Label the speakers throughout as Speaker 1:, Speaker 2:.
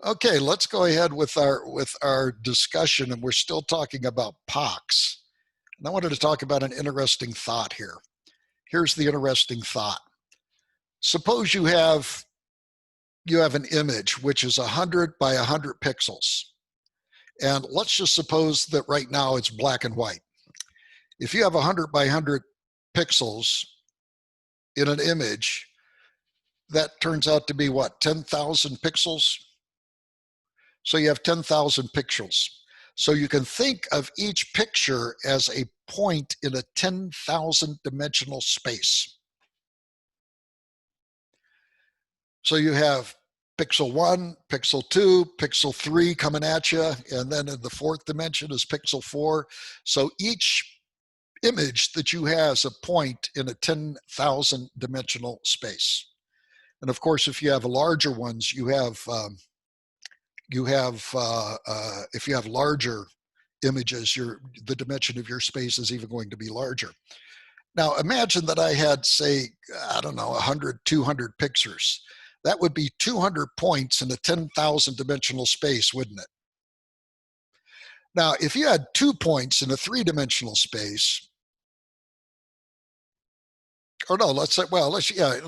Speaker 1: Okay, let's go ahead with our discussion, and we're still talking about POCS. And I wanted to talk about an interesting thought here. Here's the interesting thought. Suppose you have an image which is 100 by 100 pixels. And let's just suppose that right now it's black and white. If you have 100 by 100 pixels in an image, that turns out to be what, 10,000 pixels? So you have 10,000 pixels. So you can think of each picture as a point in a 10,000 dimensional space. So you have pixel 1, pixel 2, pixel 3 coming at you, and then in the fourth dimension is pixel 4. So each image that you have is a point in a 10,000 dimensional space. And of course, if you have larger ones, if you have larger images, the dimension of your space is even going to be larger. Now imagine that I had, say, I don't know, 100, 200 pictures. That would be 200 points in a 10,000 dimensional space, wouldn't it? Now, if you had 2 points in a 3-dimensional space, or no, let's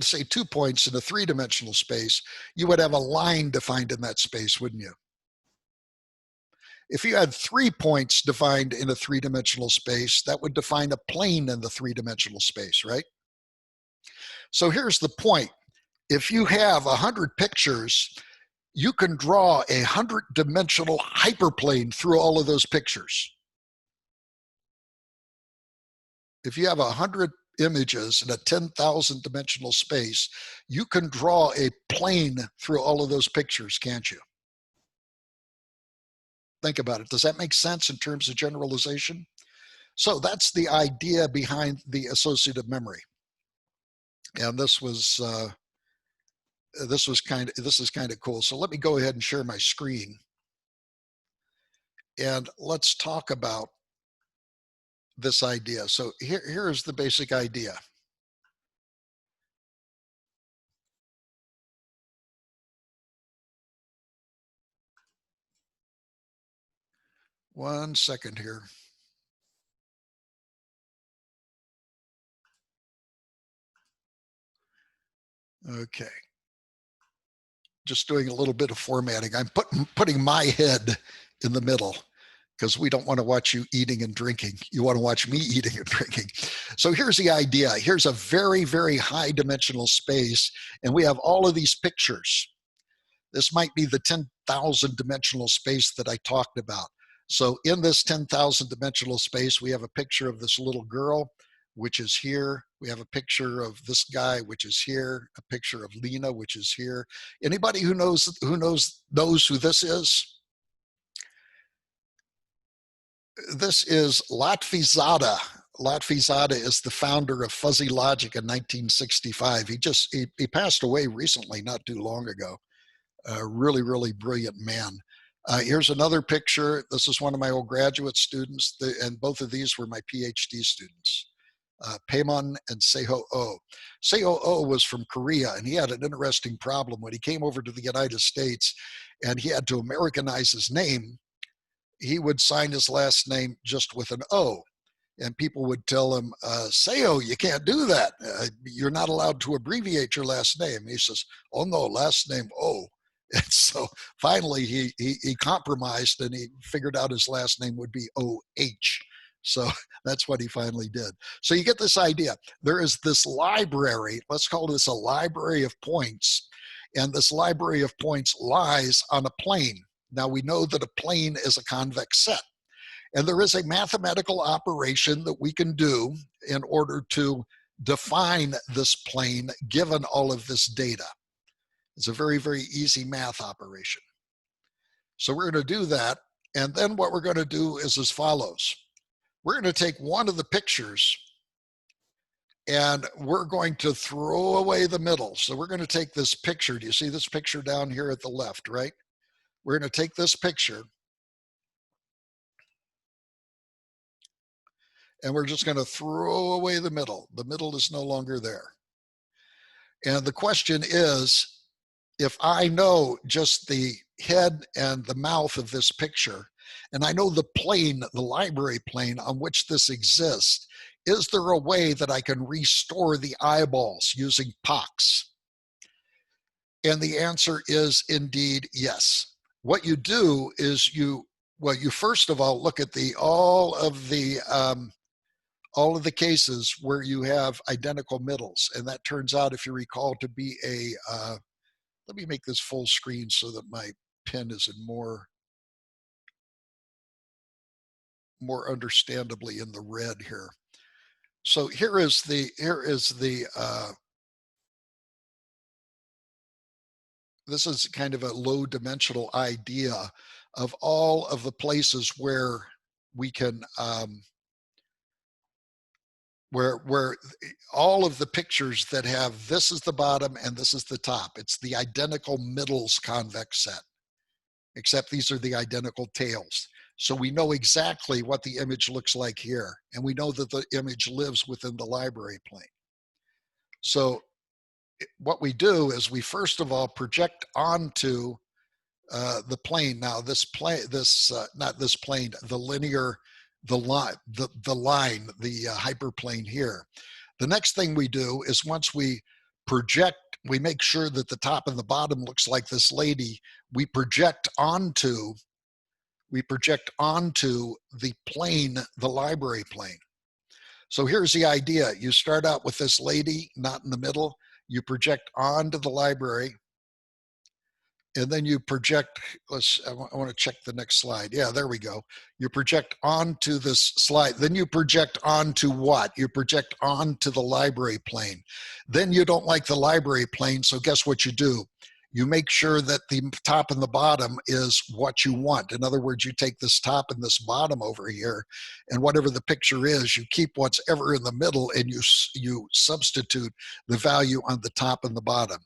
Speaker 1: say 2 points in a 3-dimensional space, you would have a line defined in that space, wouldn't you? If you had 3 points defined in a 3-dimensional space, that would define a plane in the 3-dimensional space, right? So here's the point. If you have 100 pictures, you can draw a 100-dimensional hyperplane through all of those pictures. If you have 100 images in a 10,000 dimensional space, you can draw a plane through all of those pictures, can't you? Think about it. Does that make sense in terms of generalization? So that's the idea behind the associative memory. And this is kind of cool. So let me go ahead and share my screen. And let's talk about this idea. So here's the basic idea. One second here. Okay. Just doing a little bit of formatting. I'm putting my head in the middle because we don't want to watch you eating and drinking. You want to watch me eating and drinking. So here's the idea. Here's a very, very high dimensional space, and we have all of these pictures. This might be the 10,000 dimensional space that I talked about. So in this 10,000 dimensional space, we have a picture of this little girl, which is here. We have a picture of this guy, which is here. A picture of Lena, which is here. Anybody who knows who this is? This is Latvizada. Latvizada is the founder of fuzzy logic in 1965. He passed away recently, not too long ago. A really, really brilliant man. Here's another picture. This is one of my old graduate students, and both of these were my PhD students, Paemon and Seho Oh. Seho Oh was from Korea, and he had an interesting problem. When he came over to the United States and he had to Americanize his name, he would sign his last name just with an O. And people would tell him, Seho, you can't do that. You're not allowed to abbreviate your last name. He says, oh no, last name O. And so finally he compromised and he figured out his last name would be O-H. So that's what he finally did. So you get this idea. There is this library, let's call this a library of points. And this library of points lies on a plane. Now we know that a plane is a convex set. And there is a mathematical operation that we can do in order to define this plane given all of this data. It's a very, very easy math operation. So we're going to do that. And then what we're going to do is as follows. We're going to take one of the pictures and we're going to throw away the middle. So we're going to take this picture. Do you see this picture down here at the left, right? We're going to take this picture and we're just going to throw away the middle. The middle is no longer there. And the question is, if I know just the head and the mouth of this picture, and I know the plane, the library plane on which this exists, is there a way that I can restore the eyeballs using POCS? And the answer is indeed yes. What you do is you first of all look at all of the cases where you have identical middles, and that turns out, if you recall, to be a let me make this full screen so that my pen is in more understandably in the red here. So here is the this is kind of a low dimensional idea of all of the places where we can where all of the pictures that have this is the bottom and this is the top. It's the identical middles convex set, except these are the identical tails. So we know exactly what the image looks like here, and we know that the image lives within the library plane. So what we do is we first of all project onto the plane. Now this plane, not this plane, the linear, the line, the hyperplane here. The next thing we do is once we project, we make sure that the top and the bottom looks like this lady. We project onto the plane, the library plane. So here's the idea. You start out with this lady, not in the middle. You project onto the library, and then you project, I want to check the next slide. Yeah, there we go. You project onto this slide. Then you project onto what? You project onto the library plane. Then you don't like the library plane, so guess what you do? You make sure that the top and the bottom is what you want. In other words, you take this top and this bottom over here, and whatever the picture is, you keep what's ever in the middle, and you substitute the value on the top and the bottom.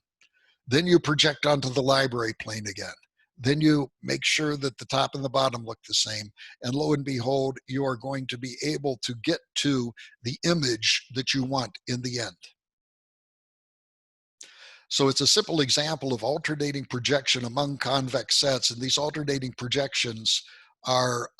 Speaker 1: Then you project onto the library plane again. Then you make sure that the top and the bottom look the same. And lo and behold, you are going to be able to get to the image that you want in the end. So it's a simple example of alternating projection among convex sets. And these alternating projections are,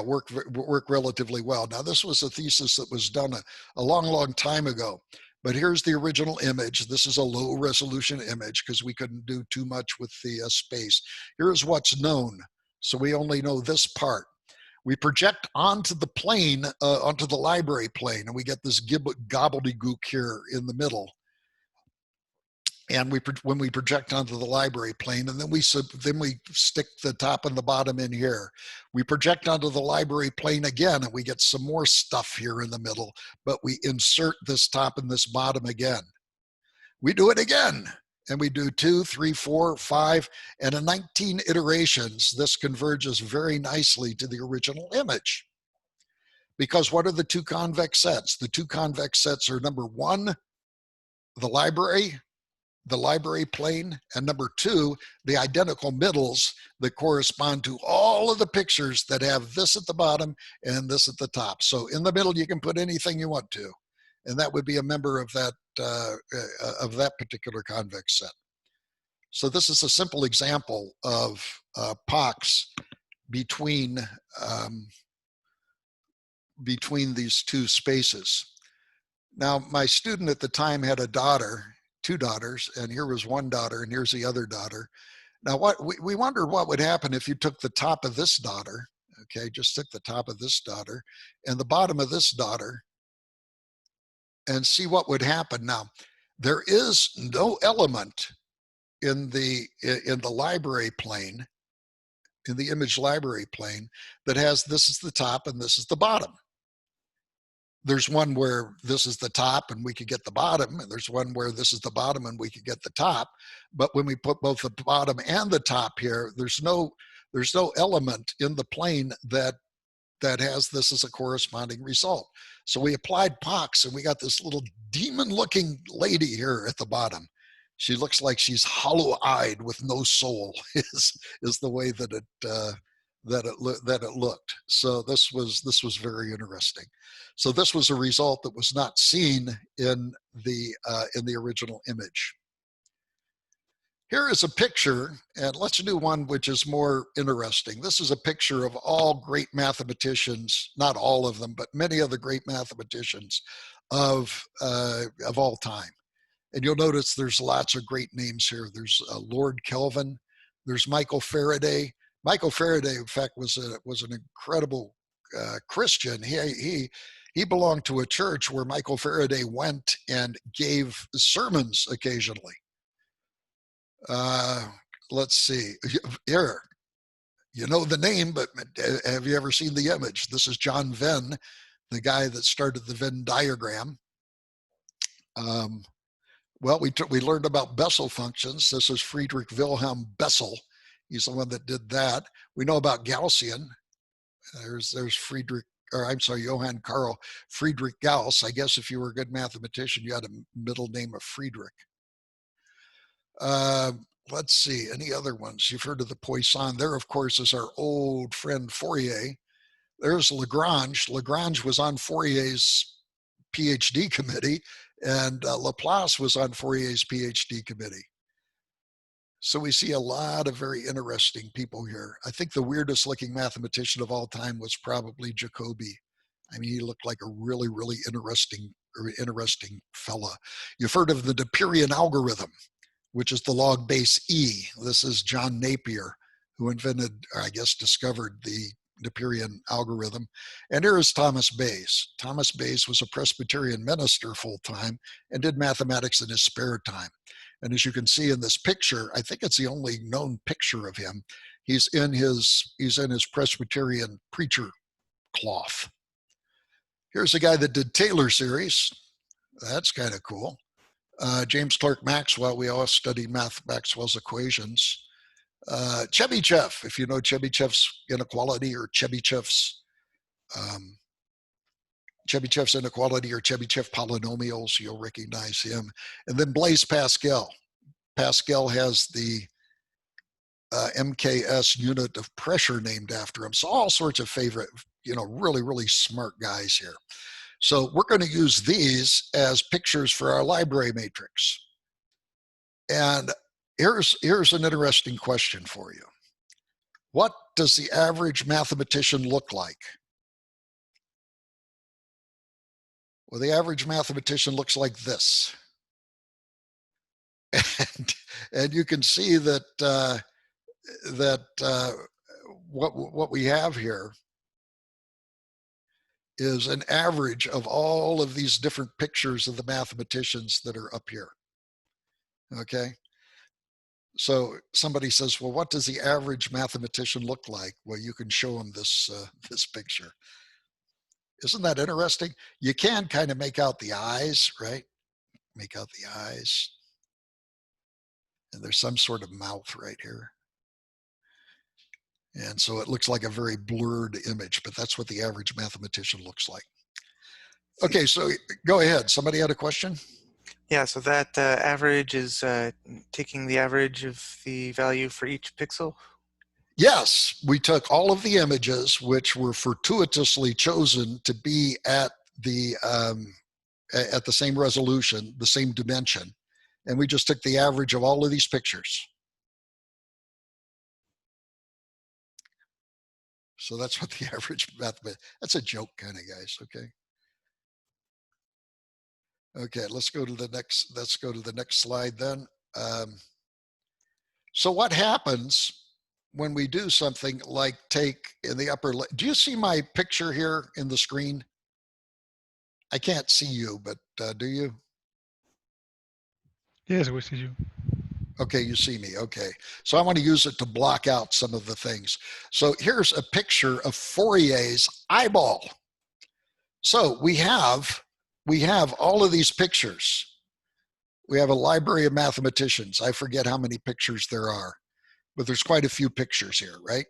Speaker 1: work relatively well. Now, this was a thesis that was done a long time ago. But here's the original image. This is a low resolution image because we couldn't do too much with the space. Here's what's known. So we only know this part. We project onto the plane, onto the library plane, and we get this gobbledygook here in the middle. And when we project onto the library plane, and then we stick the top and the bottom in here. We project onto the library plane again, and we get some more stuff here in the middle, but we insert this top and this bottom again. We do it again, and we do 2, 3, 4, 5, and in 19 iterations, this converges very nicely to the original image. Because what are the two convex sets? The two convex sets are, number one, the library plane, and number two, the identical middles that correspond to all of the pictures that have this at the bottom and this at the top. So in the middle, you can put anything you want to, and that would be a member of that particular convex set. So this is a simple example of POCS between these two spaces. Now, my student at the time had a daughter, two daughters, and here was one daughter, and here's the other daughter. Now, what we wondered what would happen if you took the top of this daughter, okay, just took the top of this daughter and the bottom of this daughter, and see what would happen. Now, there is no element in the library plane, in the image library plane, that has this is the top and this is the bottom. There's one where this is the top and we could get the bottom, and there's one where this is the bottom and we could get the top. But when we put both the bottom and the top here, there's no element in the plane that has this as a corresponding result. So we applied POCS, and we got this little demon-looking lady here at the bottom. She looks like she's hollow-eyed with no soul. is the way that it looked. So this was very interesting. So this was a result that was not seen in the original image. Here is a picture, and let's do one which is more interesting. This is a picture of all great mathematicians, not all of them, but many of the great mathematicians of all time. And you'll notice there's lots of great names here. There's Lord Kelvin. There's Michael Faraday. Michael Faraday, in fact, was an incredible Christian. He belonged to a church where Michael Faraday went and gave sermons occasionally. Let's see here. You know the name, but have you ever seen the image? This is John Venn, the guy that started the Venn diagram. Well, we learned about Bessel functions. This is Friedrich Wilhelm Bessel. He's the one that did that. We know about Gaussian. There's Friedrich, or I'm sorry, Johann Karl Friedrich Gauss. I guess if you were a good mathematician, you had a middle name of Friedrich. Let's see, any other ones? You've heard of the Poisson. There, of course, is our old friend Fourier. There's Lagrange. Lagrange was on Fourier's PhD committee, and Laplace was on Fourier's PhD committee. So we see a lot of very interesting people here. I think the weirdest looking mathematician of all time was probably Jacobi. I mean, he looked like a really, really interesting fella. You've heard of the Napierian algorithm, which is the log base E. This is John Napier, who invented, or I guess discovered, the Napierian algorithm. And here is Thomas Bayes. Thomas Bayes was a Presbyterian minister full-time and did mathematics in his spare time. And as you can see in this picture, I think it's the only known picture of him. He's in his Presbyterian preacher cloth. Here's a guy that did Taylor series. That's kind of cool. James Clerk Maxwell, we all studied Maxwell's equations. Chebyshev, if you know Chebyshev's inequality or Chebyshev's inequality or Chebyshev polynomials, you'll recognize him. And then Blaise Pascal. Pascal has the MKS unit of pressure named after him. So all sorts of favorite, really, really smart guys here. So we're going to use these as pictures for our library matrix. And here's an interesting question for you. What does the average mathematician look like? Well, the average mathematician looks like this. And you can see that what we have here is an average of all of these different pictures of the mathematicians that are up here. Okay. So somebody says, well, what does the average mathematician look like? Well, you can show them this picture. Isn't that interesting? You can kind of make out the eyes, right? Make out the eyes. And there's some sort of mouth right here. And so it looks like a very blurred image, but that's what the average mathematician looks like. Okay, so go ahead. Somebody had a question?
Speaker 2: Yeah, so that average is taking the average of the value for each pixel?
Speaker 1: Yes, we took all of the images which were fortuitously chosen to be at the same resolution, the same dimension, and we just took the average of all of these pictures. So that's what the average mathematician, that's a joke kind of, guys, okay? Okay, let's go to the next slide then. So what happens when we do something like take in the upper, do you see my picture here in the screen? I can't see you, but do you?
Speaker 3: Yes, we see you.
Speaker 1: Okay, you see me. Okay. So I want to use it to block out some of the things. So here's a picture of Fourier's eyeball. So we have all of these pictures. We have a Library of Mathematicians. I forget how many pictures there are, but there's quite a few pictures here, right?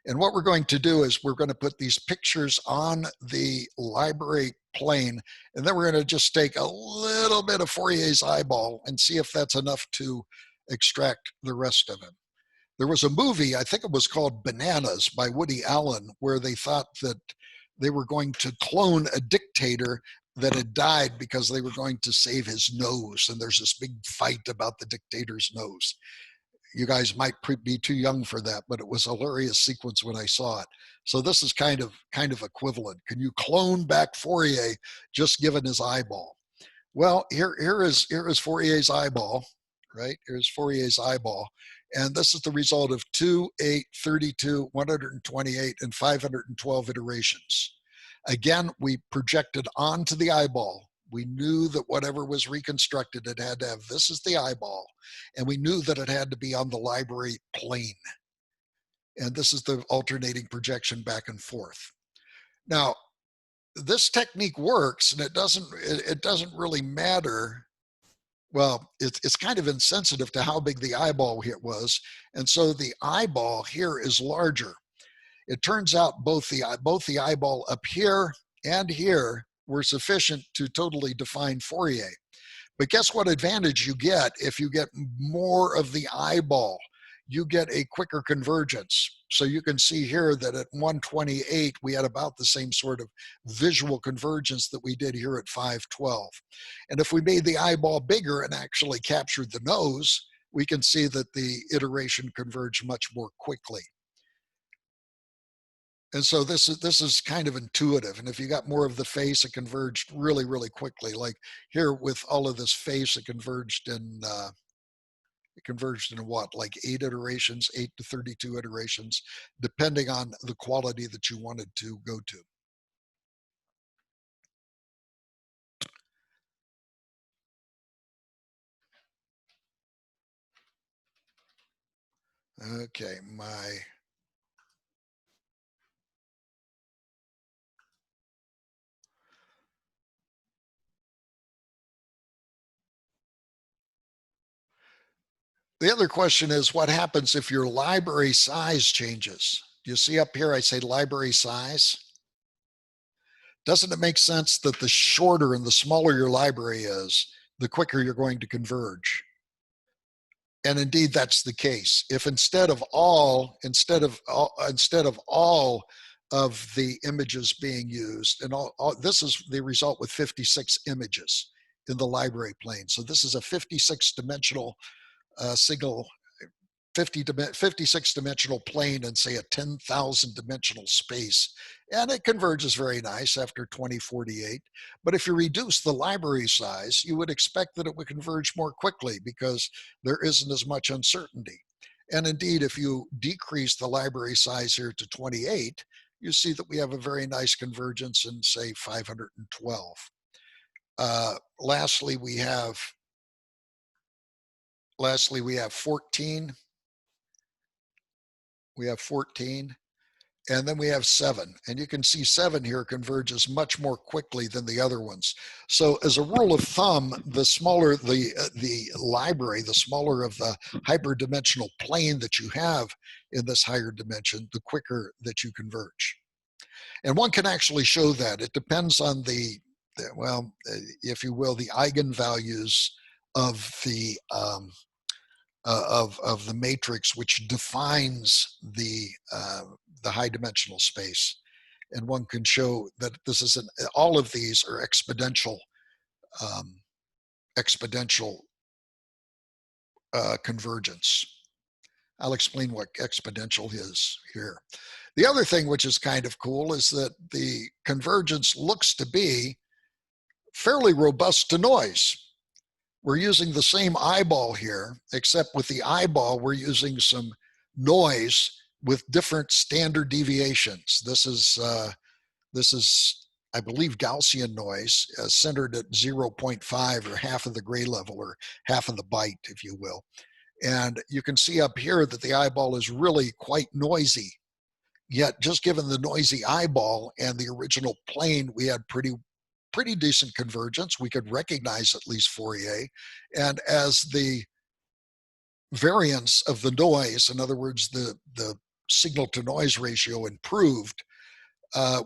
Speaker 1: And what we're going to do is we're going to put these pictures on the library plane, and then we're going to just take a little bit of Fourier's eyeball and see if that's enough to extract the rest of it. There was a movie, I think it was called Bananas by Woody Allen, where they thought that they were going to clone a dictator that had died because they were going to save his nose. And there's this big fight about the dictator's nose. You guys might be too young for that, but it was a hilarious sequence when I saw it. So this is kind of equivalent. Can you clone back Fourier just given his eyeball? Well, here is Fourier's eyeball, right? Here's Fourier's eyeball. And this is the result of 2, 8, 32, 128, and 512 iterations. Again, we projected onto the eyeball. We knew that whatever was reconstructed, it had to have this as the eyeball. And we knew that it had to be on the library plane. And this is the alternating projection back and forth. Now, this technique works, and it doesn't really matter. Well, it's kind of insensitive to how big the eyeball here was, and so the eyeball here is larger. It turns out both the eyeball up here and here were sufficient to totally define Fourier. But guess what advantage you get if you get more of the eyeball? You get a quicker convergence. So you can see here that at 128, we had about the same sort of visual convergence that we did here at 512. And if we made the eyeball bigger and actually captured the nose, we can see that the iteration converged much more quickly. And so this is kind of intuitive. And if you got more of the face, it converged really, really quickly. Like here with all of this face, it converged in what, like 8 iterations, 8 to 32 iterations, depending on the quality that you wanted to go to. Okay, the other question is, what happens if your library size changes? Do you see up here, I say library size? Doesn't it make sense that the shorter and the smaller your library is, the quicker you're going to converge? And indeed, that's the case. If instead of all of the images being used, and this is the result with 56 images in the library plane. So this is a 56 dimensional signal, 56 dimensional plane and say a 10,000 dimensional space. And it converges very nice after 2048. But if you reduce the library size, you would expect that it would converge more quickly because there isn't as much uncertainty. And indeed, if you decrease the library size here to 28, you see that we have a very nice convergence in say 512. Lastly, we have 14. We have 14, and then we have 7. And you can see 7 here converges much more quickly than the other ones. So as a rule of thumb, the smaller the library, the smaller of the hyperdimensional plane that you have in this higher dimension, the quicker that you converge. And one can actually show that. It depends on well, if you will, the eigenvalues of the of the matrix, which defines the high dimensional space. And one can show that this is all of these are exponential convergence. I'll explain what exponential is here. The other thing which is kind of cool is that the convergence looks to be fairly robust to noise. We're using the same eyeball here, except with the eyeball, we're using some noise with different standard deviations. This is, I believe, Gaussian noise centered at 0.5 or half of the gray level or half of the byte, if you will. And you can see up here that the eyeball is really quite noisy. Yet just given the noisy eyeball and the original plane, we had pretty decent convergence. We could recognize at least Fourier. And as the variance of the noise, in other words, the signal to noise ratio improved,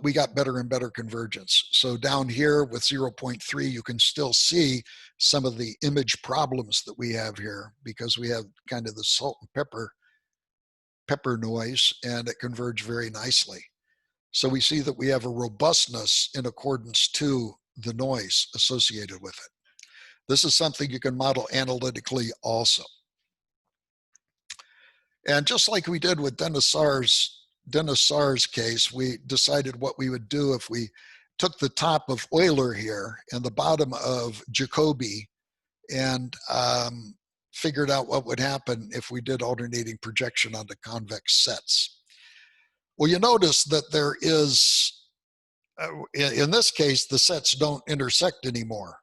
Speaker 1: we got better and better convergence. So down here with 0.3, you can still see some of the image problems that we have here because we have kind of the salt and pepper noise, and it converged very nicely. So we see that we have a robustness in accordance to the noise associated with it. This is something you can model analytically also. And just like we did with Dennis Sarr's case, we decided what we would do if we took the top of Euler here and the bottom of Jacobi and figured out what would happen if we did alternating projection onto convex sets. Well, you notice that there is, in this case, the sets don't intersect anymore.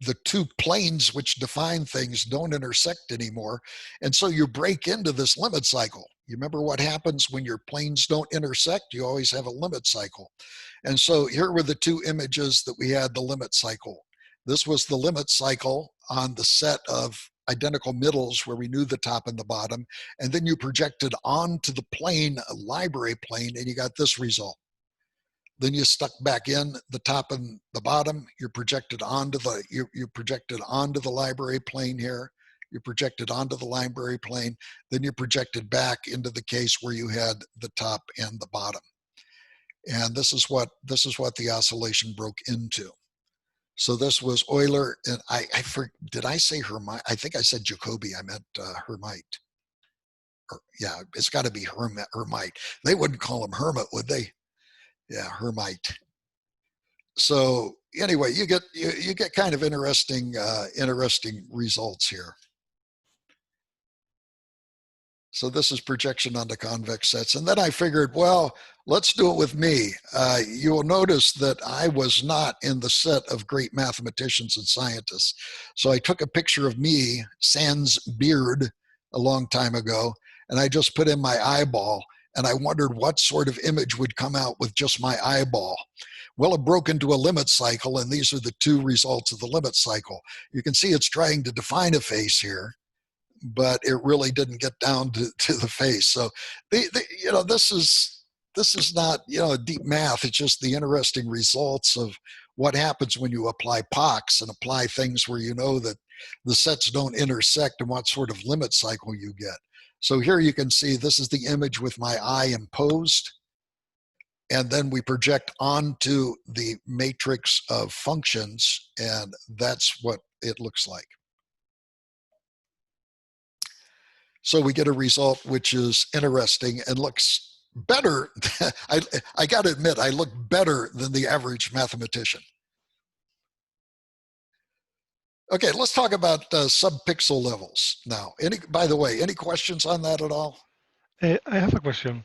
Speaker 1: The two planes which define things don't intersect anymore. And so you break into this limit cycle. You remember what happens when your planes don't intersect? You always have a limit cycle. And so here were the two images that we had the limit cycle. This was the limit cycle on the set of identical middles where we knew the top and the bottom. And then you projected onto the plane, a library plane, and you got this result. Then you stuck back in the top and the bottom. You're projected onto the you're projected onto the library plane here. You're projected onto the library plane. Then you're projected back into the case where you had the top and the bottom. And this is what the oscillation broke into. So this was Euler, and did I say Hermite? I think I said Jacobi. I meant Hermite. Yeah, it's got to be Hermite. They wouldn't call him Hermit, would they? Yeah, Hermite. So anyway, you get kind of interesting results here. So this is projection onto convex sets. And then I figured, well, let's do it with me. You will notice that I was not in the set of great mathematicians and scientists. So I took a picture of me, sans beard, a long time ago, and I just put in my eyeball. And I wondered what sort of image would come out with just my eyeball. Well, it broke into a limit cycle, and these are the two results of the limit cycle. You can see it's trying to define a face here, but it really didn't get down to the face. So, this is not, deep math. It's just the interesting results of what happens when you apply POCS and apply things where you know that the sets don't intersect and what sort of limit cycle you get. So here you can see this is the image with my eye imposed. And then we project onto the matrix of functions, and that's what it looks like. So we get a result which is interesting and looks better. I got to admit, I look better than the average mathematician. Okay, let's talk about subpixel levels now. By the way, any questions on that at all?
Speaker 3: I have a question.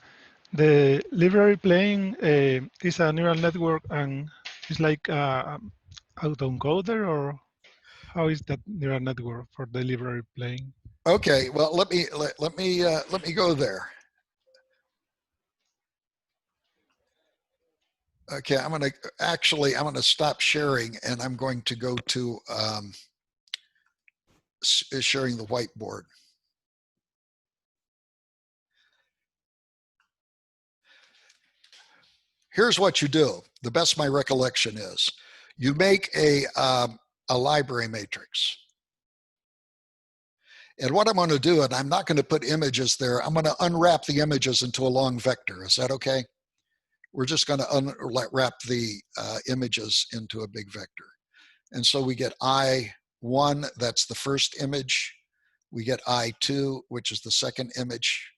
Speaker 3: The library plane is a neural network and it's like autoencoder, or how is that neural network for the library plane?
Speaker 1: Okay, well let me go there. Okay, I'm going to stop sharing and I'm going to go to sharing the whiteboard. Here's what you do. The best my recollection is, you make a library matrix. And what I'm going to do, and I'm not going to put images there, I'm going to unwrap the images into a long vector. Is that okay? We're just going to unwrap the images into a big vector. And so we get I1, that's the first image. We get I2, which is the second image.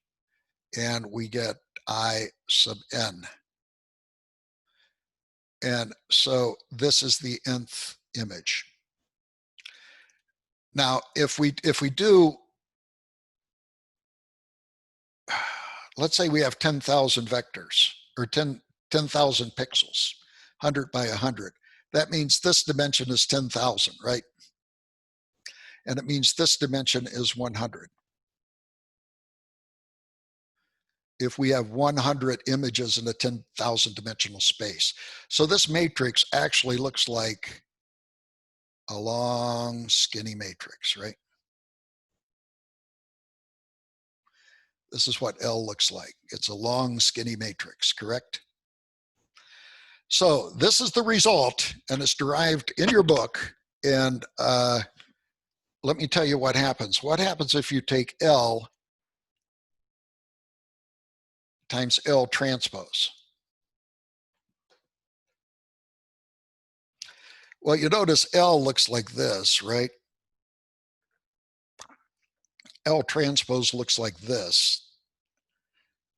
Speaker 1: And we get I sub n. And so this is the nth image. Now, if we do, let's say we have 10,000 vectors, or 10,000 pixels, 100 by 100. That means this dimension is 10,000, right? And it means this dimension is 100. If we have 100 images in a 10,000 dimensional space. So this matrix actually looks like a long, skinny matrix, right? This is what L looks like. It's a long, skinny matrix, correct? So this is the result, and it's derived in your book. And let me tell you what happens. What happens if you take L times L transpose? Well, you notice L looks like this, right? L transpose looks like this.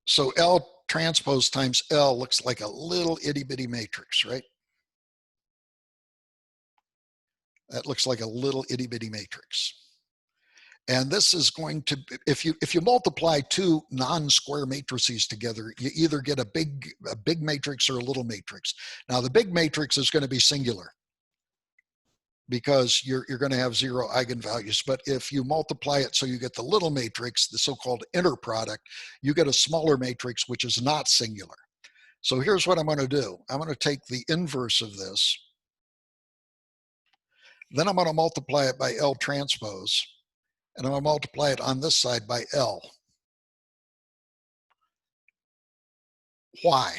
Speaker 1: So L transpose times L looks like a little itty bitty matrix, right? That looks like a little itty bitty matrix. And this is going to, if you multiply two non-square matrices together, you either get a big matrix or a little matrix. Now the big matrix is going to be singular because you're going to have zero eigenvalues. But if you multiply it so you get the little matrix, the so-called inner product, you get a smaller matrix which is not singular. So here's what I'm going to do. I'm going to take the inverse of this. Then I'm going to multiply it by L transpose. And I'm going to multiply it on this side by L. Why?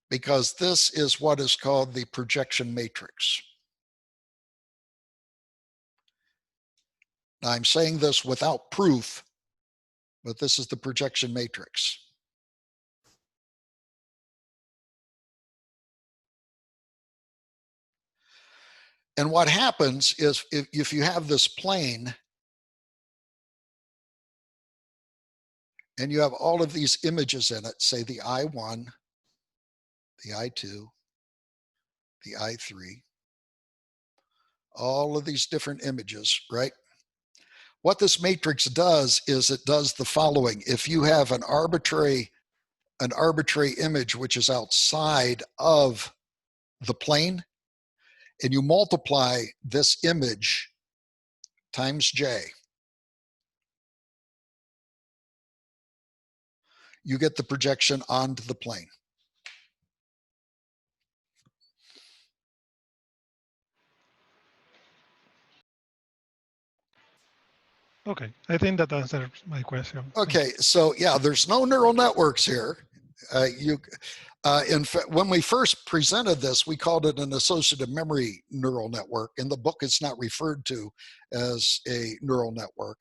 Speaker 1: Because this is what is called the projection matrix. Now I'm saying this without proof, but this is the projection matrix. And what happens is if you have this plane and you have all of these images in it, say the I1, the I2, the I3, all of these different images, right? What this matrix does is it does the following. If you have an arbitrary image which is outside of the plane, and you multiply this image times J, you get the projection onto the plane.
Speaker 3: Okay, I think that answers my question.
Speaker 1: Okay, so yeah, there's no neural networks here. In fact, when we first presented this, we called it an associative memory neural network. In the book, it's not referred to as a neural network,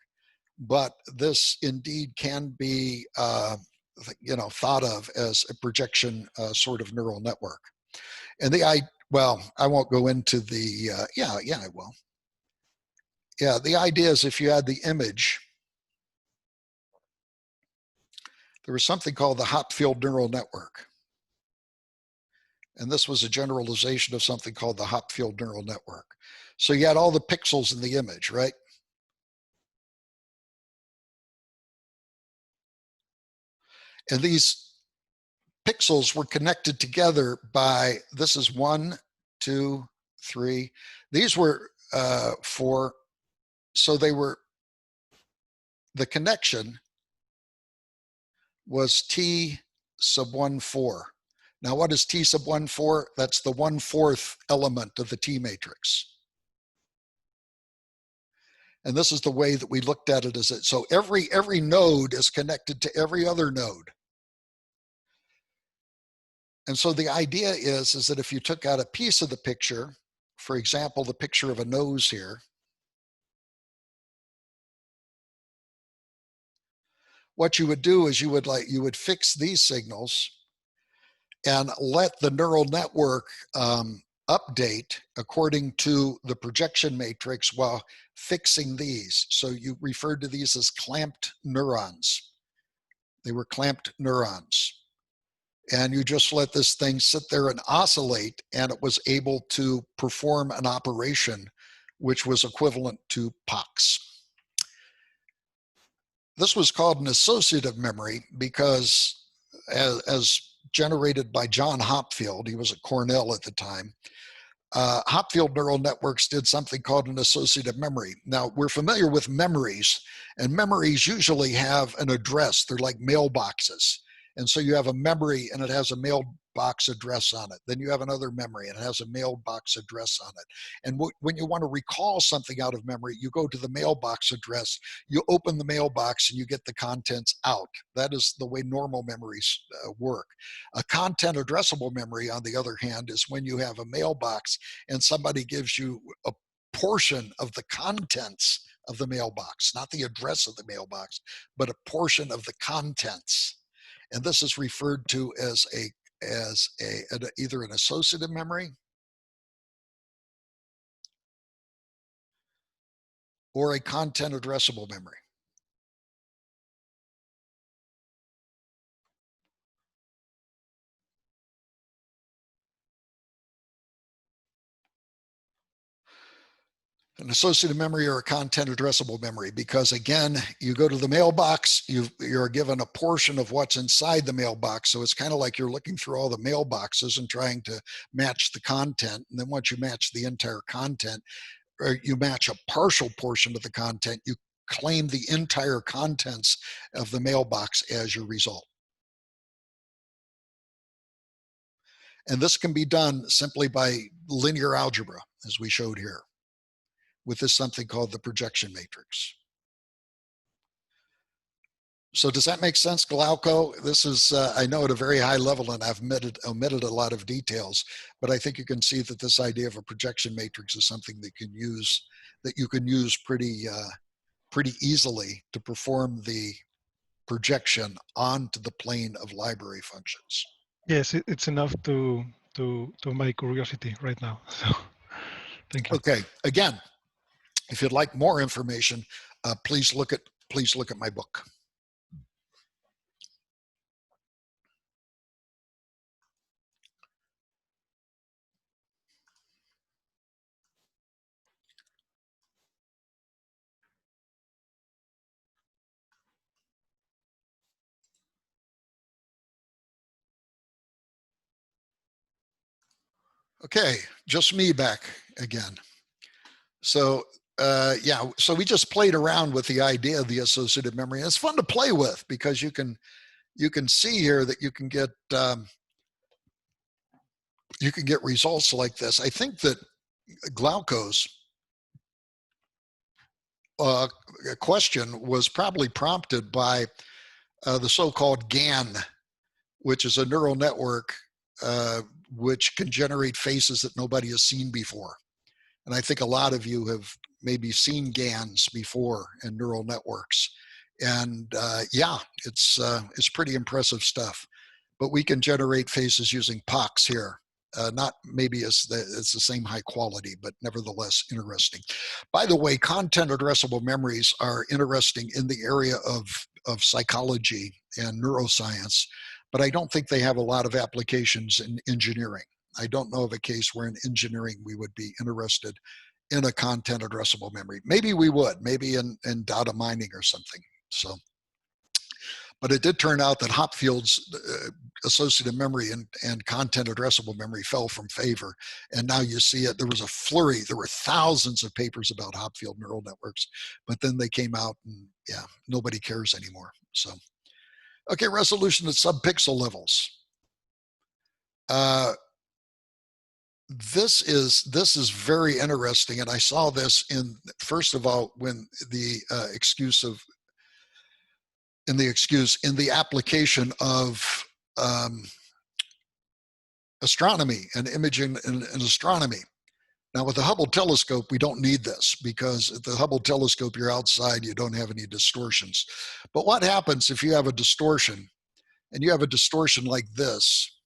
Speaker 1: but this indeed can be, thought of as a projection sort of neural network. And well, I won't go into the, I will. Yeah, the idea is if you had the image, there was something called the Hopfield neural network. And this was a generalization of something called the Hopfield neural network. So you had all the pixels in the image, right? And these pixels were connected together by, this is 1, 2, 3. These were 4. So they were, the connection was T sub 1, 4. Now, what is T sub 1, 4? That's the 1/4 element of the T matrix. And this is the way that we looked at it as it. So every node is connected to every other node. And so the idea is that if you took out a piece of the picture, for example, the picture of a nose here, what you would do is you would fix these signals and let the neural network update according to the projection matrix while fixing these. So you referred to these as clamped neurons. They were clamped neurons. And you just let this thing sit there and oscillate, and it was able to perform an operation which was equivalent to POCS. This was called an associative memory because as generated by John Hopfield, he was at Cornell at the time, Hopfield neural networks did something called an associative memory. Now, we're familiar with memories, and memories usually have an address. They're like mailboxes. And so you have a memory and it has a mailbox address on it. Then you have another memory and it has a mailbox address on it. And when you want to recall something out of memory, you go to the mailbox address, you open the mailbox and you get the contents out. That is the way normal memories work. A content addressable memory, on the other hand, is when you have a mailbox and somebody gives you a portion of the contents of the mailbox, not the address of the mailbox, but a portion of the contents. And this is referred to as either an associative memory or a content addressable memory? An associative memory or a content addressable memory, because again, you go to the mailbox, you're given a portion of what's inside the mailbox. So it's kind of like you're looking through all the mailboxes and trying to match the content. And then once you match the entire content, or you match a partial portion of the content, you claim the entire contents of the mailbox as your result. And this can be done simply by linear algebra, as we showed here, with this something called the projection matrix. So does that make sense, Glauco? This is, I know, at a very high level, and I've omitted a lot of details, but I think you can see that this idea of a projection matrix is something that you can use pretty easily to perform the projection onto the plane of library functions.
Speaker 3: Yes, it's enough to my curiosity right now. So thank you.
Speaker 1: Okay, again, if you'd like more information, please look at my book. Okay, just me back again. So yeah, so we just played around with the idea of the associative memory. It's fun to play with because you can see here that you can get results like this. I think that Glauco's question was probably prompted by the so-called GAN, which is a neural network which can generate faces that nobody has seen before. And I think a lot of you have maybe seen GANs before in neural networks. And yeah, it's pretty impressive stuff. But we can generate faces using POCS here. Not maybe it's the same high quality, but nevertheless interesting. By the way, content addressable memories are interesting in the area of psychology and neuroscience, but I don't think they have a lot of applications in engineering. I don't know of a case where in engineering we would be interested in a content addressable memory. Maybe we would, maybe in data mining or something. So, but it did turn out that Hopfield's associative memory and content addressable memory fell from favor. And now you see it, there was a flurry. There were thousands of papers about Hopfield neural networks, but then they came out and yeah, nobody cares anymore. So, okay, resolution at subpixel levels. This is very interesting, and I saw this in, first of all, when the in the application of astronomy and imaging in astronomy. Now with the Hubble telescope, we don't need this because at the Hubble telescope, you're outside, you don't have any distortions. But what happens if you have a distortion, and you have a distortion like this,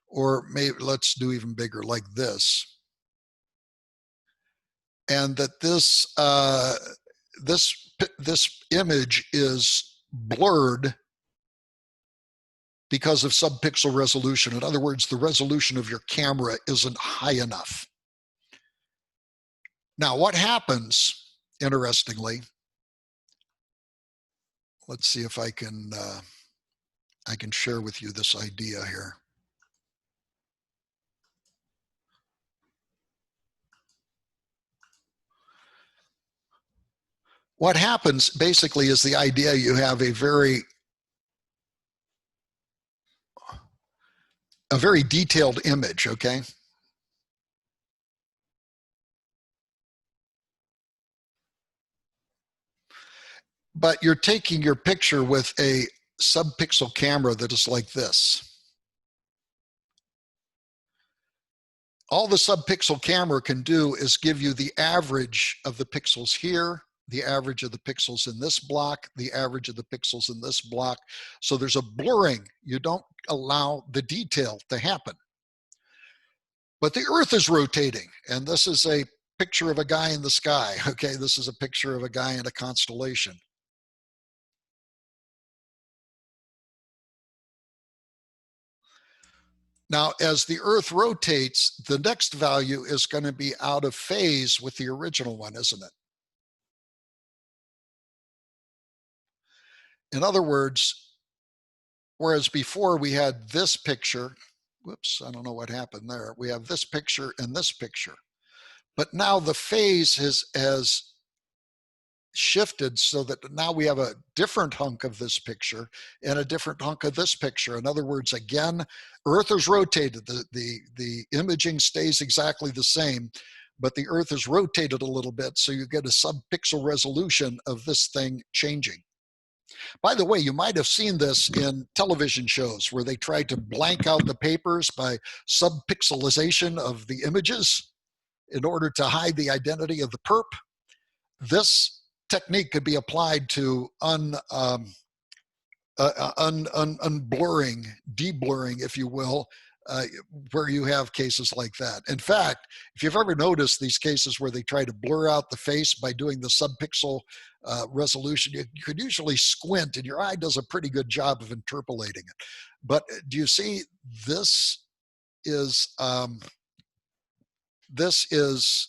Speaker 1: or maybe let's do even bigger, like this, and that this this image is blurred because of subpixel resolution. In other words, the resolution of your camera isn't high enough. Now, what happens, interestingly, let's see if I can share with you this idea here. What happens basically is the idea you have a very detailed image, okay? But you're taking your picture with a subpixel camera that is like this. All the subpixel camera can do is give you the average of the pixels here, the average of the pixels in this block, the average of the pixels in this block. So there's a blurring. You don't allow the detail to happen. But the Earth is rotating, and this is a picture of a guy in the sky. Okay, this is a picture of a guy in a constellation. Now, as the Earth rotates, the next value is going to be out of phase with the original one, isn't it? In other words, whereas before we had this picture, whoops, I don't know what happened there. We have this picture and this picture. But now the phase has shifted so that now we have a different hunk of this picture and a different hunk of this picture. In other words, again, Earth is rotated. The imaging stays exactly the same, but the Earth is rotated a little bit, so you get a subpixel resolution of this thing changing. By the way, you might have seen this in television shows where they tried to blank out the papers by subpixelization of the images in order to hide the identity of the perp. This technique could be applied to unblurring, deblurring, if you will, where you have cases like that. In fact, if you've ever noticed these cases where they try to blur out the face by doing the subpixel resolution, you could usually squint and your eye does a pretty good job of interpolating it. But do you see this is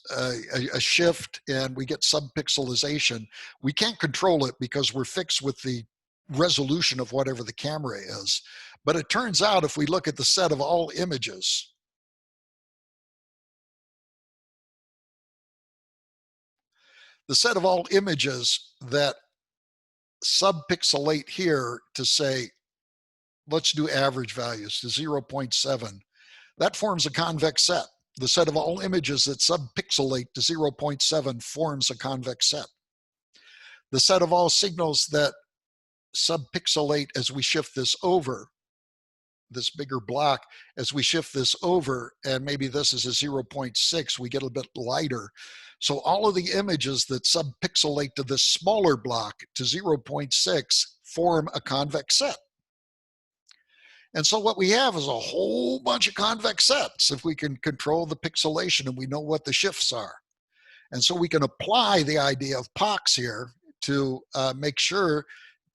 Speaker 1: a shift and we get subpixelization. We can't control it because we're fixed with the resolution of whatever the camera is. But it turns out if we look at the set of all images, the set of all images that subpixelate here to say, let's do average values to 0.7, that forms a convex set. The set of all images that subpixelate to 0.7 forms a convex set. The set of all signals that subpixelate as we shift this over, this bigger block, as we shift this over, and maybe this is a 0.6, we get a bit lighter. So all of the images that subpixelate to this smaller block to 0.6 form a convex set. And so what we have is a whole bunch of convex sets if we can control the pixelation and we know what the shifts are. And so we can apply the idea of POCS here to make sure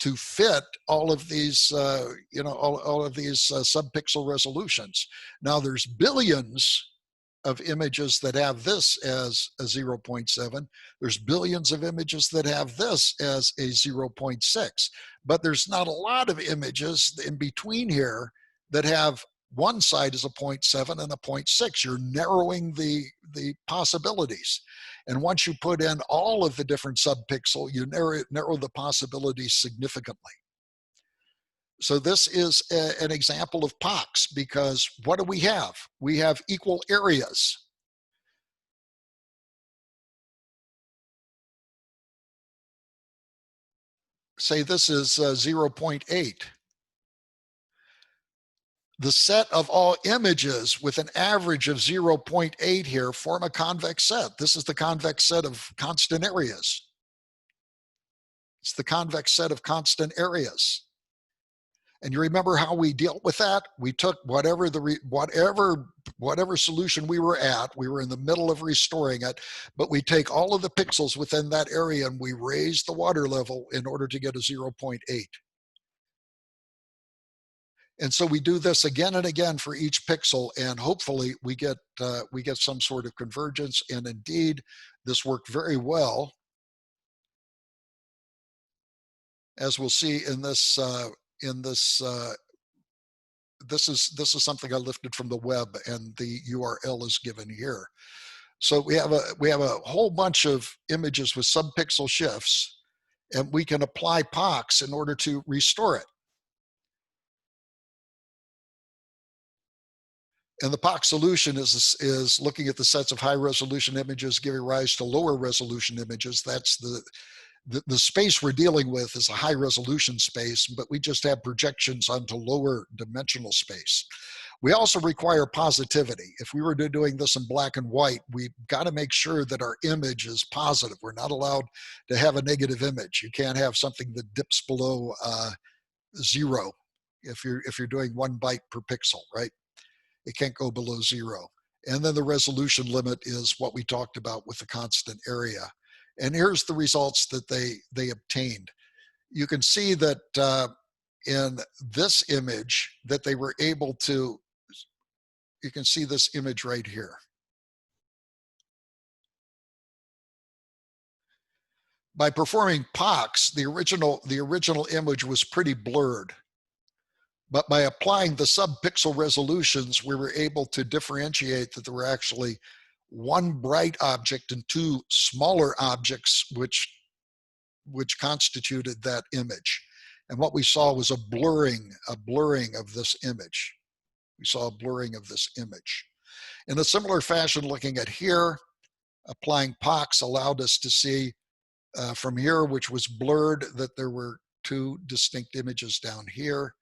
Speaker 1: to fit all of these, all of these subpixel resolutions. Now there's billions of images that have this as a 0.7. There's billions of images that have this as a 0.6. But there's not a lot of images in between here that have one side as a 0.7 and a 0.6. You're narrowing the possibilities. And once you put in all of the different subpixel, you narrow the possibilities significantly. So this is an example of POCS because what do we have? We have equal areas. Say this is 0.8. The set of all images with an average of 0.8 here form a convex set. This is the convex set of constant areas. It's the convex set of constant areas. And you remember how we dealt with that? We took whatever solution we were at, we were in the middle of restoring it, but we take all of the pixels within that area and we raise the water level in order to get a 0.8. And so we do this again and again for each pixel, and hopefully we get some sort of convergence. And indeed, this worked very well, as we'll see in this. This is something I lifted from the web, and the URL is given here. So we have a whole bunch of images with subpixel shifts, and we can apply POCS in order to restore it. And the POCS solution is looking at the sets of high resolution images giving rise to lower resolution images. That's the space we're dealing with is a high resolution space, but we just have projections onto lower dimensional space. We also require positivity. If we were doing this in black and white, we've got to make sure that our image is positive. We're not allowed to have a negative image. You can't have something that dips below 0 if you're doing 1 byte per pixel, right? It can't go below 0. And then the resolution limit is what we talked about with the constant area. And here's the results that they obtained. You can see that in this image that they were able to, you can see this image right here. By performing POCS, the original image was pretty blurred. But by applying the subpixel resolutions, we were able to differentiate that there were actually one bright object and two smaller objects which constituted that image. And what we saw was a blurring of this image. We saw a blurring of this image. In a similar fashion, looking at here, applying POCS allowed us to see from here, which was blurred, that there were two distinct images down here.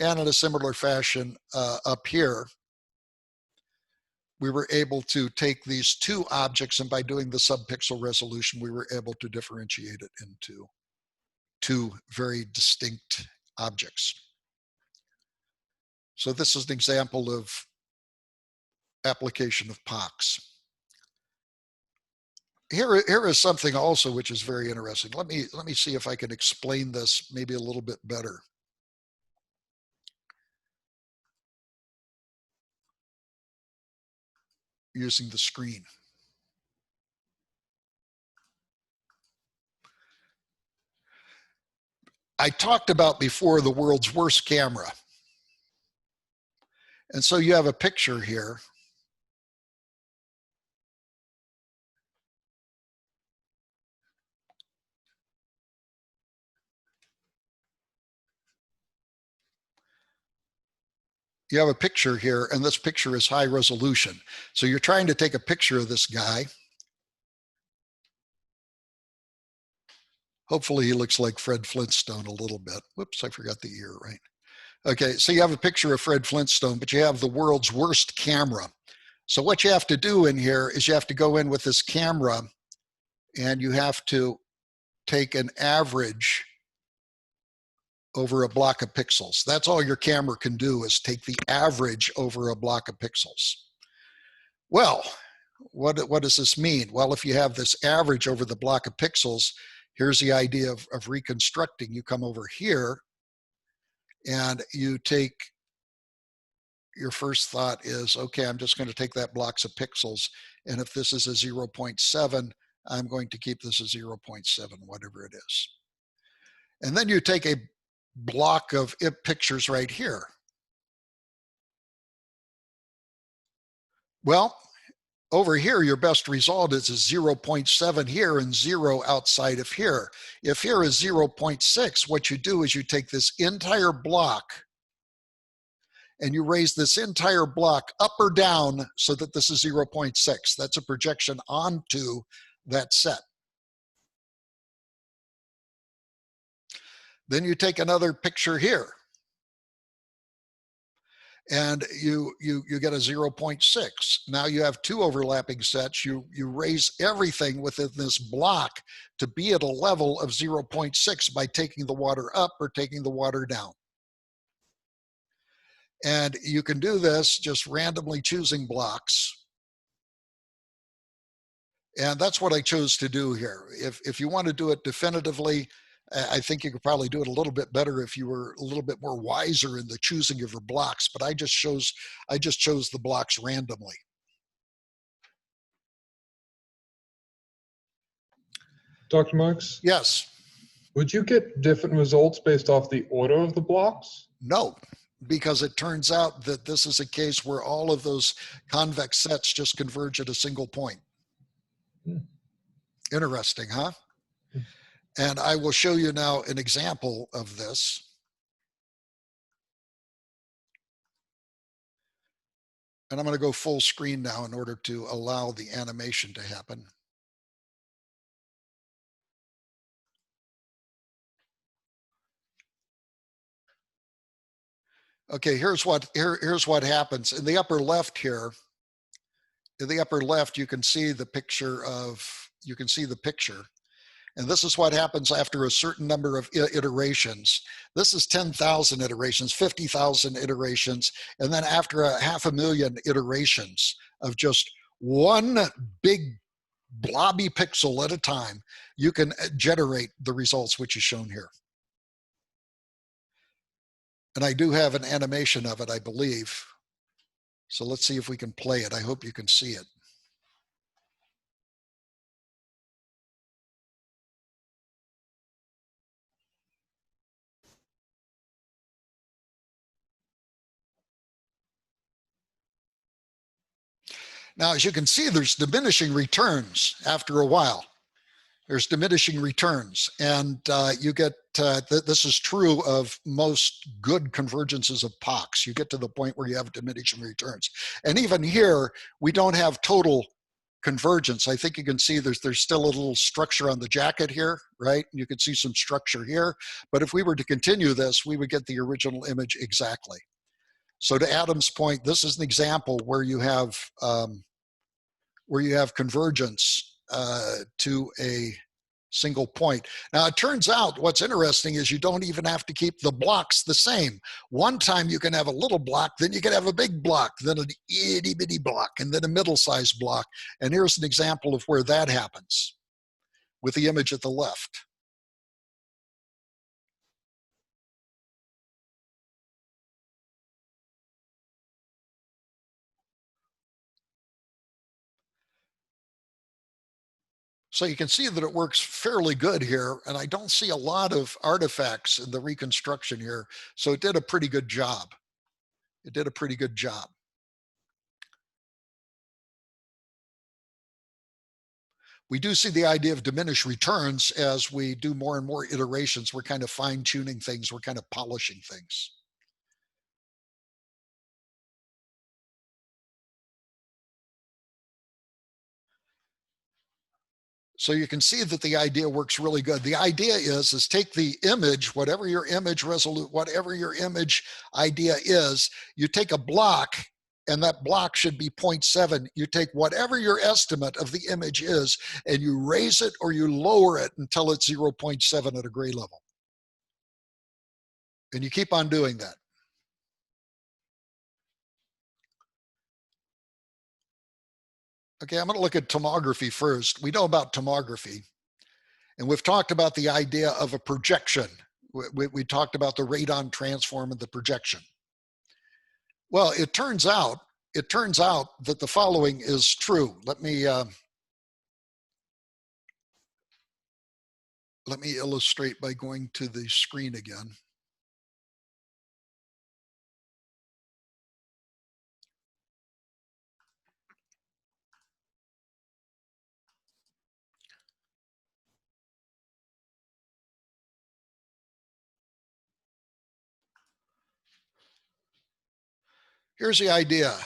Speaker 1: And in a similar fashion up here, we were able to take these two objects, and by doing the subpixel resolution, we were able to differentiate it into two very distinct objects. So this is an example of application of POCS. Here is something also which is very interesting. Let me see if I can explain this maybe a little bit better. Using the screen. I talked about before the world's worst camera. And so you have a picture here. You have a picture here, and this picture is high resolution. So you're trying to take a picture of this guy. Hopefully he looks like Fred Flintstone a little bit. Whoops, I forgot the ear, right? Okay, so you have a picture of Fred Flintstone, but you have the world's worst camera. So what you have to do in here is you have to go in with this camera, and you have to take an average over a block of pixels. That's all your camera can do, is take the average over a block of pixels. Well, what does this mean? Well, if you have this average over the block of pixels, here's the idea of reconstructing. You come over here and you take, your first thought is, okay, I'm just going to take that blocks of pixels. And if this is a 0.7, I'm going to keep this as 0.7, whatever it is. And then you take a block of pictures right here. Well, over here, your best result is a 0.7 here and 0 outside of here. If here is 0.6, what you do is you take this entire block and you raise this entire block up or down so that this is 0.6. That's a projection onto that set. Then you take another picture here, and you get a 0.6. Now you have two overlapping sets. You raise everything within this block to be at a level of 0.6 by taking the water up or taking the water down. And you can do this just randomly choosing blocks. And that's what I chose to do here. If you want to do it definitively, I think you could probably do it a little bit better if you were a little bit more wiser in the choosing of your blocks, but I just chose the blocks randomly.
Speaker 4: Dr. Marks?
Speaker 1: Yes.
Speaker 4: Would you get different results based off the order of the blocks?
Speaker 1: No, because it turns out that this is a case where all of those convex sets just converge at a single point. Interesting, huh? And I will show you now an example of this. And I'm going to go full screen now in order to allow the animation to happen. Okay, here's what happens. In the upper left here, in the upper left, you can see the picture. And this is what happens after a certain number of iterations. This is 10,000 iterations, 50,000 iterations. And then after a 500,000 iterations of just one big blobby pixel at a time, you can generate the results, which is shown here. And I do have an animation of it, I believe. So let's see if we can play it. I hope you can see it. Now, as you can see, there's diminishing returns after a while. There's diminishing returns. And you get, this is true of most good convergences of POCS. You get to the point where you have diminishing returns. And even here, we don't have total convergence. I think you can see there's still a little structure on the jacket here, right? You can see some structure here. But if we were to continue this, we would get the original image exactly. So to Adam's point, this is an example where you have convergence to a single point. Now, it turns out what's interesting is you don't even have to keep the blocks the same. One time you can have a little block, then you can have a big block, then an itty bitty block, and then a middle-sized block. And here's an example of where that happens with the image at the left. So you can see that it works fairly good here, and I don't see a lot of artifacts in the reconstruction here, so it did a pretty good job. It did a pretty good job. We do see the idea of diminished returns as we do more and more iterations. We're kind of fine-tuning things. We're kind of polishing things. So you can see that the idea works really good. The idea is take the image, whatever your image idea is, you take a block, and that block should be 0.7. You take whatever your estimate of the image is, and you raise it or you lower it until it's 0.7 at a gray level. And you keep on doing that. Okay, I'm going to look at tomography first. We know about tomography, and we've talked about the idea of a projection. We talked about the radon transform and the projection. Well, it turns out that the following is true. Let me illustrate by going to the screen again. Here's the idea.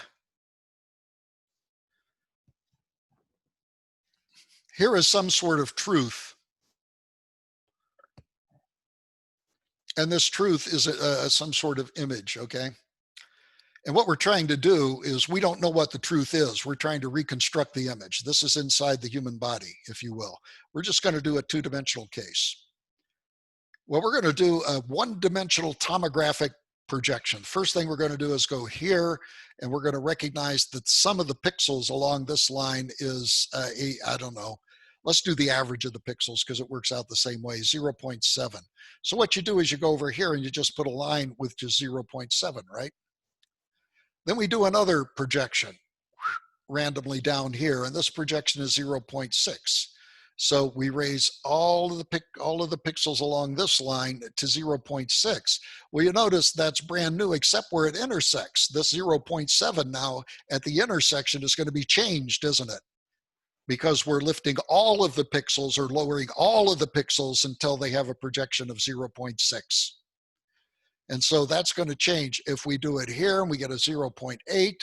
Speaker 1: Here is some sort of truth. And this truth is some sort of image, okay? And what we're trying to do is, we don't know what the truth is. We're trying to reconstruct the image. This is inside the human body, if you will. We're just going to do a two-dimensional case. Well, we're going to do a one-dimensional tomographic projection. First thing we're going to do is go here, and we're going to recognize that some of the pixels along this line is, I don't know, let's do the average of the pixels because it works out the same way, 0.7. So what you do is you go over here and you just put a line with just 0.7, right? Then we do another projection randomly down here, and this projection is 0.6. So we raise all of the pixels along this line to 0.6. Well, you notice that's brand new except where it intersects. This 0.7 now at the intersection is going to be changed, isn't it? Because we're lifting all of the pixels or lowering all of the pixels until they have a projection of 0.6. And so that's going to change. If we do it here and we get a 0.8,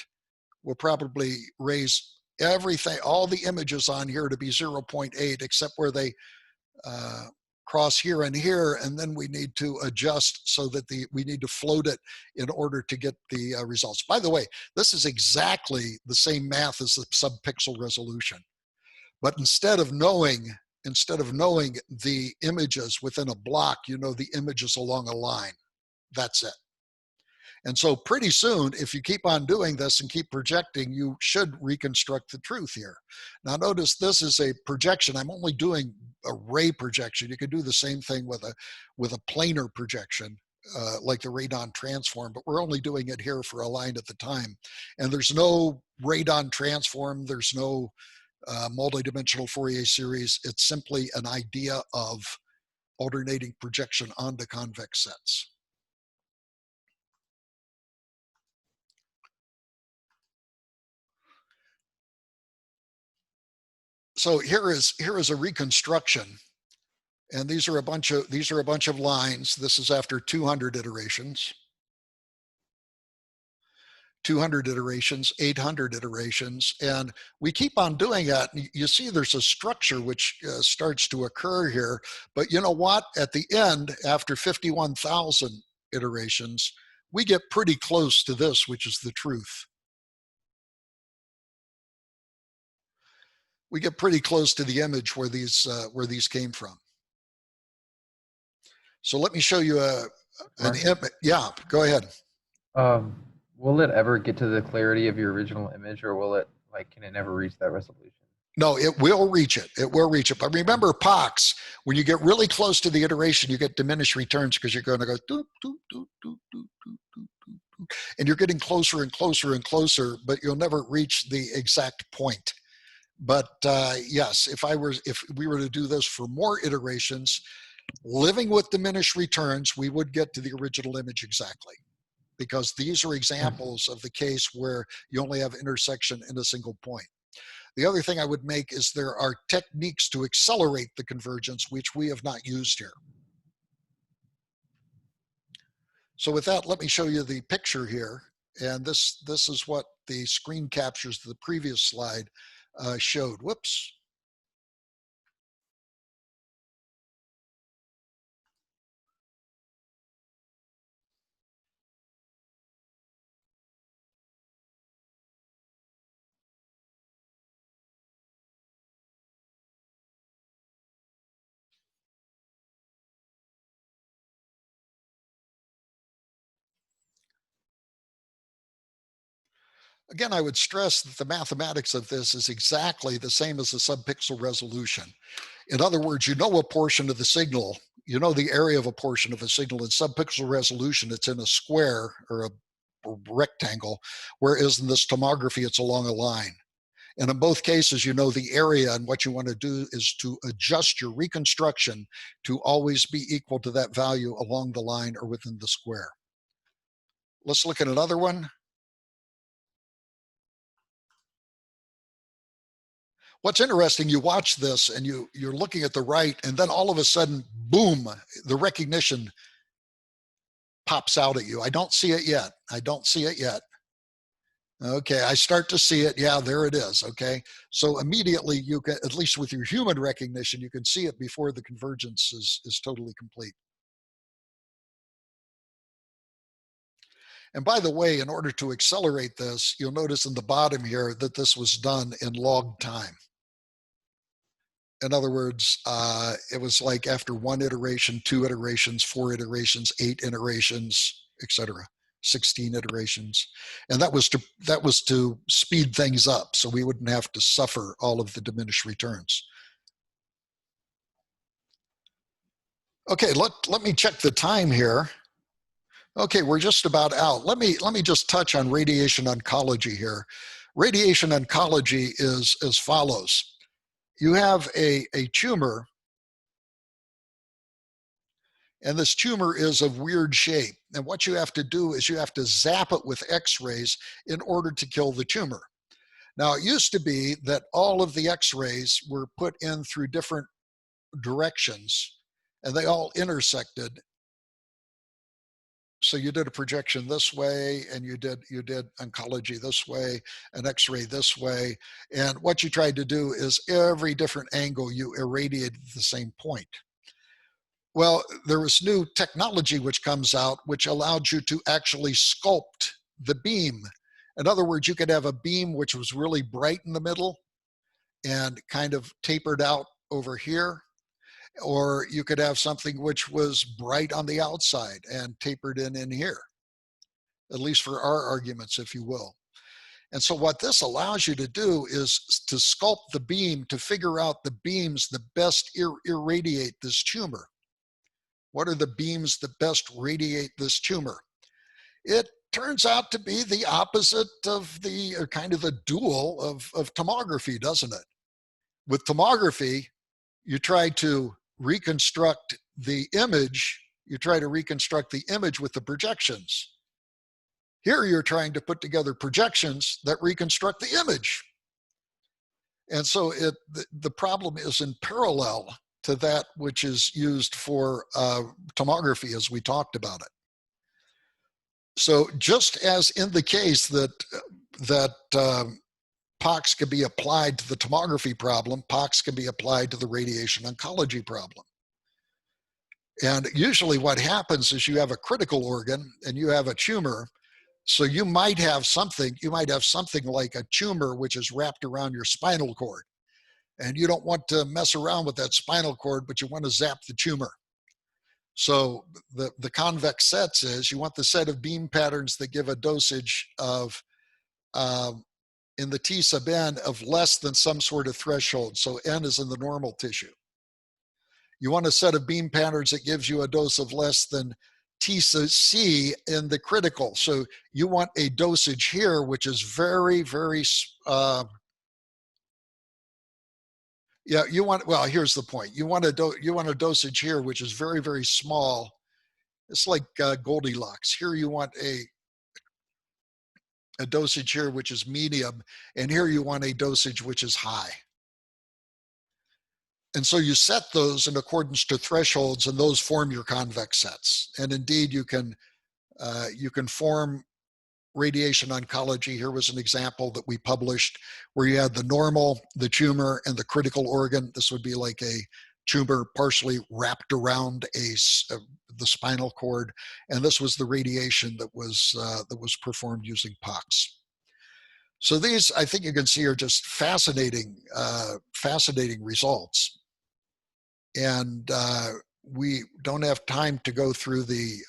Speaker 1: we'll probably raise everything, all the images on here to be 0.8, except where they cross here and here, and then we need to adjust so that we need to float it in order to get the results. By the way, this is exactly the same math as the subpixel resolution. But instead of knowing instead of knowing the images within a block, you know the images along a line. That's it. And so pretty soon, if you keep on doing this and keep projecting, you should reconstruct the truth here. Now notice this is a projection. I'm only doing a ray projection. You could do the same thing with a planar projection, like the radon transform, but we're only doing it here for a line at the time. And there's no radon transform. There's no multidimensional Fourier series. It's simply an idea of alternating projection onto convex sets. So here is a reconstruction, and these are a bunch of lines. This is after 200 iterations. 200 iterations, 800 iterations, and we keep on doing that. You see there's a structure which starts to occur here, but you know what? At the end, after 51,000 iterations, we get pretty close to this, which is the truth. We get pretty close to the image where these came from. So let me show you an image. Yeah, go ahead.
Speaker 5: Will it ever get to the clarity of your original image, or will it, like, can it never reach that resolution?
Speaker 1: No, it will reach it. It will reach it. But remember POCS, when you get really close to the iteration, you get diminished returns because you're going to go doop, doop, doop, doop, doop, doop, doop, doop, and you're getting closer and closer and closer, but you'll never reach the exact point. But yes, if we were to do this for more iterations, living with diminished returns, we would get to the original image exactly, because these are examples of the case where you only have intersection in a single point. The other thing I would make is there are techniques to accelerate the convergence, which we have not used here. So with that, let me show you the picture here. And this is what the screen captures the previous slide showed. Whoops. Again, I would stress that the mathematics of this is exactly the same as the subpixel resolution. In other words, you know a portion of the signal, you know the area of a portion of a signal. In subpixel resolution, it's in a square or a rectangle, whereas in this tomography, it's along a line. And in both cases, you know the area, and what you want to do is to adjust your reconstruction to always be equal to that value along the line or within the square. Let's look at another one. What's interesting, you watch this and you're looking at the right, and then all of a sudden, boom, the recognition pops out at you. I don't see it yet. I don't see it yet. Okay, I start to see it. Yeah, there it is. Okay, so immediately you can, at least with your human recognition, you can see it before the convergence is totally complete. And by the way, in order to accelerate this, you'll notice in the bottom here that this was done in log time. In other words, it was like after 1 iteration, 2 iterations, 4 iterations, 8 iterations, etc., 16 iterations. And that was to speed things up so we wouldn't have to suffer all of the diminished returns. Okay, let me check the time here. Okay, we're just about out. Let me just touch on radiation oncology here. Radiation oncology is as follows. You have a tumor, and this tumor is of weird shape. And what you have to do is you have to zap it with X-rays in order to kill the tumor. Now, it used to be that all of the X-rays were put in through different directions, and they all intersected. So you did a projection this way, and you did oncology this way, an X-ray this way. And what you tried to do is every different angle you irradiated the same point. Well, there was new technology which comes out, which allowed you to actually sculpt the beam. In other words, you could have a beam which was really bright in the middle and kind of tapered out over here, or you could have something which was bright on the outside and tapered in here, at least for our arguments, if you will. And so what this allows you to do is to sculpt the beam to figure out the beams that best irradiate this tumor. What are the beams that best radiate this tumor? It turns out to be the opposite of the kind of the dual of tomography, doesn't it? With tomography, you try to reconstruct the image, with the projections. Here you're trying to put together projections that reconstruct the image. And so the problem is in parallel to that which is used for tomography, as we talked about it. So just as in the case that POCS can be applied to the tomography problem, POCS can be applied to the radiation oncology problem. And usually what happens is you have a critical organ and you have a tumor. So you might have something like a tumor which is wrapped around your spinal cord. And you don't want to mess around with that spinal cord, but you want to zap the tumor. So the convex sets is you want the set of beam patterns that give a dosage of, in the T sub n, of less than some sort of threshold. So n is in the normal tissue. You want a set of beam patterns that gives you a dose of less than T sub c in the critical. So you want a dosage here which is very, very, well, here's the point. You want a dosage here which is very, very small. It's like Goldilocks. Here you want a dosage here which is medium, and here you want a dosage which is high. And so you set those in accordance to thresholds, and those form your convex sets. And indeed, you can form radiation oncology. Here was an example that we published where you had the normal, the tumor, and the critical organ. This would be like a tumor partially wrapped around the spinal cord, and this was the radiation that was performed using POCS. So these, I think you can see, are just fascinating results. And we don't have time to go through the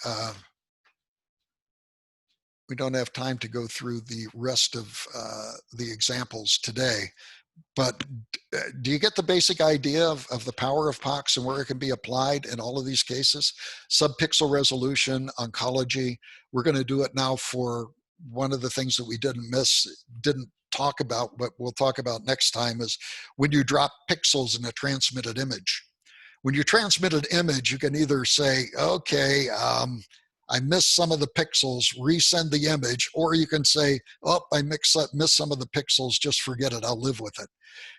Speaker 1: rest of the examples today. But do you get the basic idea of the power of POCS and where it can be applied in all of these cases? Subpixel resolution, oncology. We're going to do it now for one of the things that we didn't talk about, but we'll talk about next time, is when you drop pixels in a transmitted image. When you transmit an image, you can either say, okay, I missed some of the pixels, resend the image, or you can say, oh, I missed some of the pixels, just forget it, I'll live with it.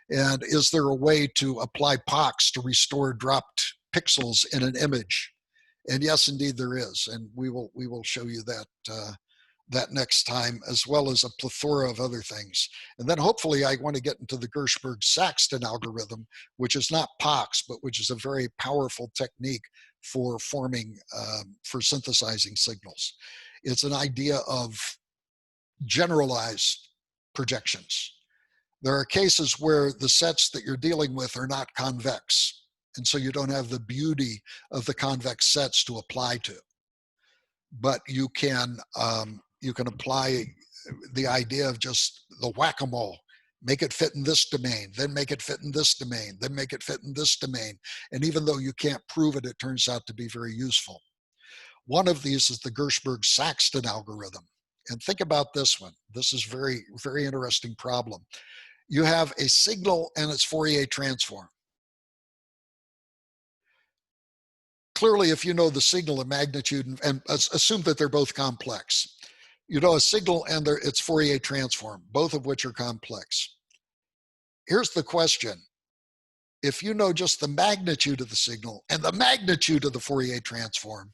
Speaker 1: And is there a way to apply POCS to restore dropped pixels in an image? And yes, indeed there is, and we will show you that next time, as well as a plethora of other things. And then hopefully I want to get into the Gershberg-Saxton algorithm, which is not POCS, but which is a very powerful technique for synthesizing signals. It's an idea of generalized projections. There are cases where the sets that you're dealing with are not convex, and so you don't have the beauty of the convex sets to apply to. But you can apply the idea of just the whack-a-mole. Make it fit in this domain, then make it fit in this domain, then make it fit in this domain. And even though you can't prove it, it turns out to be very useful. One of these is the Gershberg-Saxton algorithm. And think about this one. This is very, very interesting problem. You have a signal and its Fourier transform. Clearly, if you know the signal and magnitude, and assume that they're both complex, you know a signal and its Fourier transform, both of which are complex. Here's the question. If you know just the magnitude of the signal and the magnitude of the Fourier transform,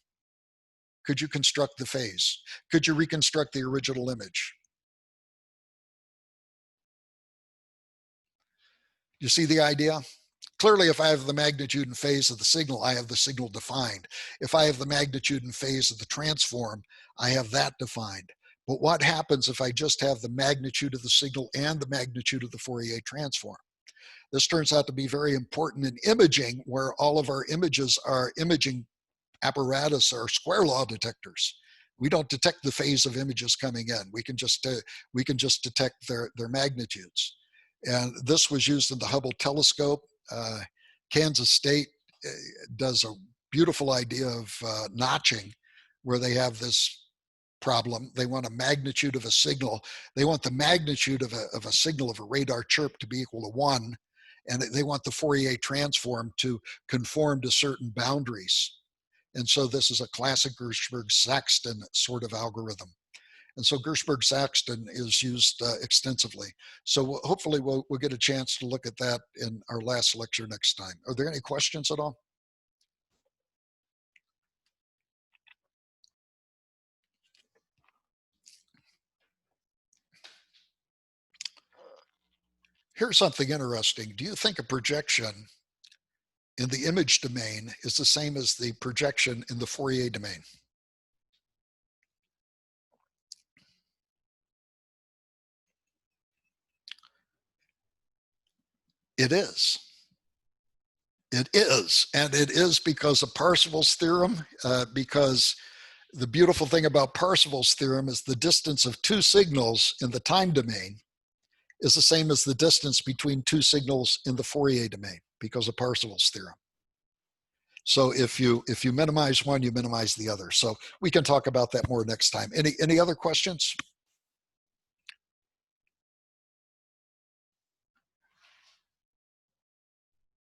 Speaker 1: could you construct the phase? Could you reconstruct the original image? You see the idea? Clearly, if I have the magnitude and phase of the signal, I have the signal defined. If I have the magnitude and phase of the transform, I have that defined. But what happens if I just have the magnitude of the signal and the magnitude of the Fourier transform? This turns out to be very important in imaging, where all of our images are imaging apparatus or square law detectors. We don't detect the phase of images coming in. We can just detect their magnitudes. And this was used in the Hubble telescope. Kansas State does a beautiful idea of notching, where they have this problem. They want a magnitude of a signal. They want the magnitude of a signal of a radar chirp to be equal to 1. And they want the Fourier transform to conform to certain boundaries. And so this is a classic Gershberg-Saxton sort of algorithm. And so Gershberg-Saxton is used extensively. So hopefully we'll get a chance to look at that in our last lecture next time. Are there any questions at all? Here's something interesting. Do you think a projection in the image domain is the same as the projection in the Fourier domain? It is. It is. And it is because of Parseval's theorem, because the beautiful thing about Parseval's theorem is the distance of two signals in the time domain is the same as the distance between two signals in the Fourier domain because of Parseval's theorem. So if you minimize one, you minimize the other. So we can talk about that more next time. Any other questions?